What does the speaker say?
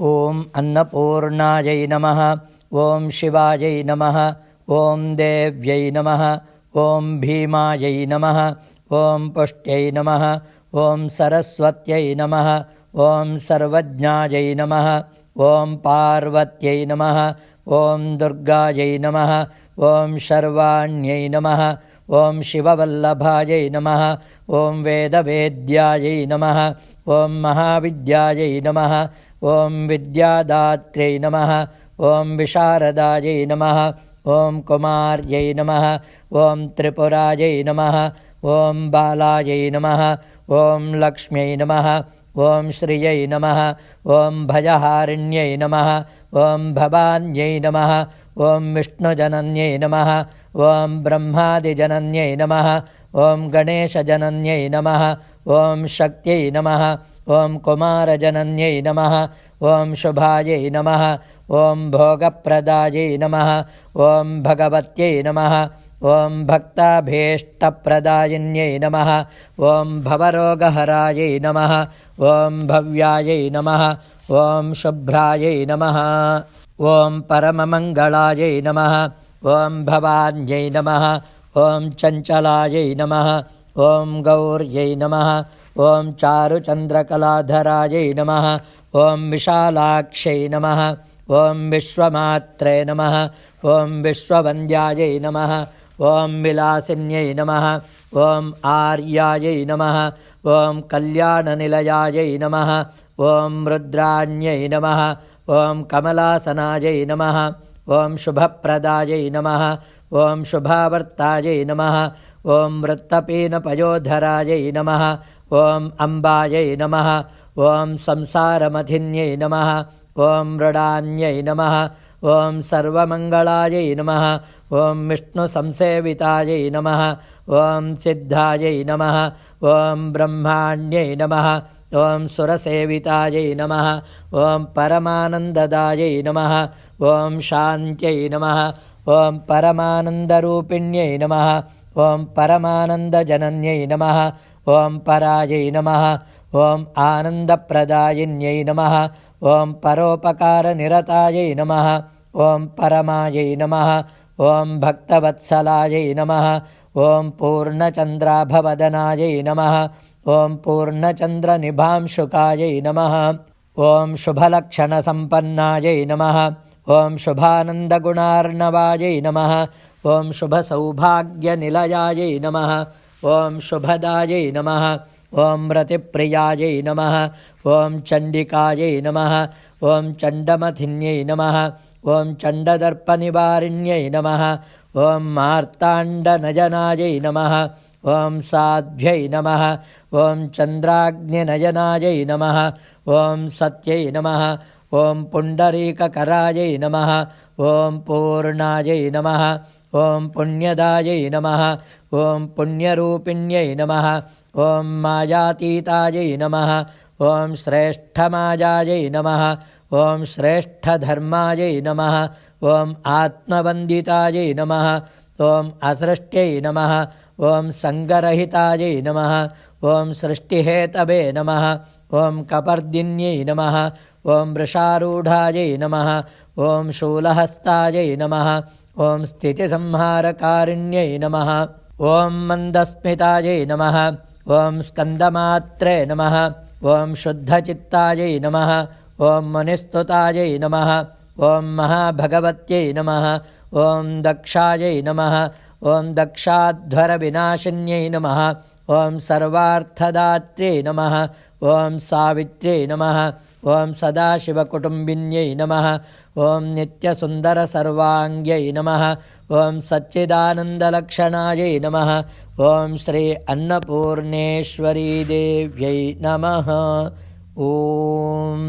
ಓಂ ಅನ್ನಪೂರ್ಣಾಯೈ ನಮಃ. ಓಂ ಶಿವಾಯೈ ನಮಃ. ಓಂ ದೇವ್ಯೈ ನಮಃ. ಓಂ ಭೀಮಾಯೈ ನಮಃ. ಓಂ ಪುಷ್ಟ್ಯೈ ನಮಃ. ಓಂ ಸರಸ್ವತ್ಯೈ ನಮಃ. ಓಂ ಸರ್ವಜ್ಞಾಯೈ ನಮಃ. ಓಂ ಪಾರ್ವತ್ಯೈ ನಮಃ. ಓಂ ದುರ್ಗಾಯೈ ನಮಃ. ಓಂ ಶರ್ವಾಣ್ಯೈ ನಮಃ. ಓಂ ಶಿವವಲ್ಲಭಾಯೈ ನಮಃ. ಓಂ ವೇದವೇದ್ಯಾಯೈ ನಮಃ. ಓಂ ಮಹಾವಿದ್ಯಾಯೈ ನಮಃ. ಓಂ ವಿದ್ಯಾದಾತ್ರ್ಯೈ ನಮಃ. ಓಂ ವಿಶಾರದಾಯೈ ನಮಃ. ಓಂ ಕುಮಾರ್ಯೈ ನಮಃ. ಓಂ ತ್ರಿಪುರಾಯೈ ನಮಃ. ಓಂ ಬಾಲಾಯೈ ನಮಃ. ಓಂ ಲಕ್ಷ್ಮ್ಯೈ ನಮಃ. ಓಂ ಶ್ರಿಯೈ ನಮಃ. ಓಂ ಭಯಹಾರಿಣ್ಯೈ ನಮಃ. ಓಂ ಭವಾನ್ಯೈ ನಮಃ. ಓಂ ವಿಷ್ಣುಜನನ್ಯೈ ನಮಃ. ಓಂ ಬ್ರಹ್ಮಾದಿಜನನ್ಯೈ ನಮಃ. ಓಂ ಗಣೇಶಜನನ್ಯೈ ನಮಃ. ಓಂ ಶಕ್ತ್ಯೈ ನಮಃ. ಓಂ ಕುಮಾರಜನನ್ಯೈ ನಮಃ. ಓಂ ಶುಭಾಯೈ ನಮಃ. ಓಂ ಭೋಗಪ್ರದಾಯೈ ನಮಃ. ಓಂ ಭಗವತ್ಯೈ ನಮಃ. ಓಂ ಭಕ್ತಾಭೀಷ್ಟಪ್ರದಾಯಿನ್ಯೈ ನಮಃ. ಓಂ ಭವರೋಗಹರಾಯೈ ನಮಃ. ಓಂ ಭವ್ಯಾಯೈ ನಮಃ. ಓಂ ಶುಭ್ರಾಯೈ ನಮಃ. ಓಂ ಪರಮಮಂಗಳಾಯೈ ನಮಃ. ಓಂ ಭವಾನ್ಯೈ ನಮಃ. ಓಂ ಚಂಚಲಾಯೈ ನಮಃ. ಓಂ ಗೌರ್ಯೈ ನಮಃ. ಓಂ ಚಾರುಚಂದ್ರಕಲಾಧರಾಯೈ ನಮಃ. ಓಂ ವಿಶಾಲಾಕ್ಷೈ ನಮಃ. ಓಂ ವಿಶ್ವಮಾತ್ರೇ ನಮಃ. ಓಂ ವಿಶ್ವವಂದ್ಯಾಯೈ ನಮಃ. ಓಂ ವಿಲಾಸಿನ್ಯೈ ನಮಃ. ಓಂ ಆರ್ಯಾಯೈ ನಮಃ. ಓಂ ಕಲ್ಯಾಣನಿಲಯಾಯೈ ನಮಃ. ಓಂ ರುದ್ರಾಣ್ಯೈ ನಮಃ. ಓಂ ಕಮಲಾಸನಾಯೈ ನಮಃ. ಓಂ ಶುಭಪ್ರದಾಯೈ ನಮಃ. ಓಂ ಶುಭಾವರ್ತಾಯೈ ನಮಃ. ಓಂ ವೃತ್ತಪೀನಪಯೋಧರಾಯೈ ನಮಃ. ಓಂ ಅಂಬಾಯೈ ನಮಃ. ಓಂ ಸಂಸಾರಮಥಿನ್ಯೈ ನಮಃ. ಓಂ ಮೃಡಾನ್ಯೈ ನಮಃ. ಓಂ ಸರ್ವಮಂಗಳಾಯೈ ನಮಃ. ಓಂ ವಿಷ್ಣುಸಂಸೇವಿತಾಯೈ ನಮಃ. ಓಂ ಸಿದ್ಧಾಯೈ ನಮಃ. ಓಂ ಬ್ರಹ್ಮಾಣ್ಯೈ ನಮಃ. ಓಂ ಸುರಸೇವಿತಾಯೈ ನಮಃ. ಓಂ ಪರಮಾನಂದದಾಯೈ ನಮಃ. ಓಂ ಶಾಂತ್ಯೈ ನಮಃ. ಓಂ ಪರಮಾನಂದರೂಪಿಣ್ಯೈ ನಮಃ. ಓಂ ಪರಮಾನಂದಜನನ್ಯೈ ನಮಃ. ಓಂ ಪರಾಯೈ ನಮಃ. ಓಂ ಆನಂದಪ್ರದಾಯಿನ್ಯೈ ನಮಃ. ಓಂ ಪರೋಪಕಾರನಿರತಾಯೈ ನಮಃ. ಓಂ ಪರಮಾಯೈ ನಮಃ. ಓಂ ಭಕ್ತವತ್ಸಲಾಯೈ ನಮಃ. ಓಂ ಪೂರ್ಣಚಂದ್ರಾಭವದನಾಯೈ ನಮಃ. ಓಂ ಪೂರ್ಣಚಂದ್ರನಿಭಾಂಶುಕಾಯೈ ನಮಃ. ಓಂ ಶುಭಲಕ್ಷಣಸಂಪನ್ನಾಯೈ ನಮಃ. ಓಂ ಶುಭಾನಂದಗುಣಾರ್ಣವಾಯೈ ನಮಃ. ಓಂ ಶುಭಸೌಭಾಗ್ಯನಿಲಯಾಯೈ ನಮಃ. ಓಂ ಶುಭದಾಯೈ ನಮಃ. ಓಂ ರತಿಪ್ರಿಯಾಯೈ ನಮಃ. ಓಂ ಚಂಡಿಕಾಯೈ ನಮಃ. ಓಂ ಚಂಡಮಥಿನ್ಯೈ ನಮಃ. ಓಂ ಚಂಡದರ್ಪನಿವಾರಿಣ್ಯೈ ನಮಃ. ಓಂ ಮಾರ್ತಾಂಡನಯನಾಯೈ ನಮಃ. ಓಂ ಸಾಧ್ವ್ಯೈ ನಮಃ. ಓಂ ಚಂದ್ರಾಗ್ನಿನಯನಾಯೈ ನಮಃ. ಓಂ ಸತ್ಯೈ ನಮಃ. ಓಂ ಪುಂಡರೀಕಕರಾಯೈ ನಮಃ. ಓಂ ಪೂರ್ಣಾಯೈ ನಮಃ. ಓಂ ಪುಣ್ಯದಾಯೈ ನಮಃ. ಓಂ ಪುಣ್ಯರೂಪಿಣ್ಯೈ ನಮಃ. ಓಂ ಮಾಯಾತೀತಾಯೈ ನಮಃ. ಓಂ ಶ್ರೇಷ್ಠಮಾಯಾಯೈ ನಮಃ. ಓಂ ಶ್ರೇಷ್ಠಧರ್ಮಾಯೈ ನಮಃ. ಓಂ ಆತ್ಮವಂದಿತಾಯೈ ನಮಃ. ಓಂ ಅಸೃಷ್ಟ್ಯೈ ನಮಃ. ಓಂ ಸಂಗರಹಿತಾಯೈ ನಮಃ. ಓಂ ಸೃಷ್ಟಿಹೇತವೇ ನಮಃ. ಓಂ ಕಪರ್ದಿನ್ಯೈ ನಮಃ. ಓಂ ವೃಷಾರೂಢಾಯೈ ನಮಃ. ಓಂ ಶೂಲಹಸ್ತಾಯೈ ನಮಃ. ಓಂ ಸ್ಥಿತಿಸಂಹಾರಕಾರಿಣ್ಯೈ ನಮಃ. ಓಂ ಮಂದಸ್ಮಿತಾಯೈ ನಮಃ. ಓಂ ಸ್ಕಂದಮಾತ್ರೇ ನಮಃ. ಓಂ ಶುದ್ಧಚಿತ್ತಾಯೈ ನಮಃ. ಓಂ ಮುನಿಸ್ತುತಾಯೈ ನಮಃ. ಓಂ ಮಹಾಭಗವತ್ಯೈ ನಮಃ. ಓಂ ದಕ್ಷಾಯೈ ನಮಃ. ಓಂ ದಕ್ಷಾಧ್ವರವಿನಾಶಿನ್ಯೈ ನಮಃ. ಓಂ ಸರ್ವಾರ್ಥದಾತ್ರ್ಯೈ ನಮಃ. ಓಂ ಸಾವಿತ್ರ್ಯೈ ನಮಃ. ಓಂ ಸದಾಶಿವಕುಟುಂಬಿನ್ಯೈ ನಮಃ. ಓಂ ನಿತ್ಯಸುಂದರಸರ್ವಾಂಗ್ಯೈ ನಮಃ. ಓಂ ಸಚ್ಚಿದಾನಂದಲಕ್ಷಣಾಯೈ ನಮಃ. ಓಂ ಶ್ರೀ ಅನ್ನಪೂರ್ಣೇಶ್ವರೀ ದೇವ್ಯೈ ನಮಃ. ಓಂ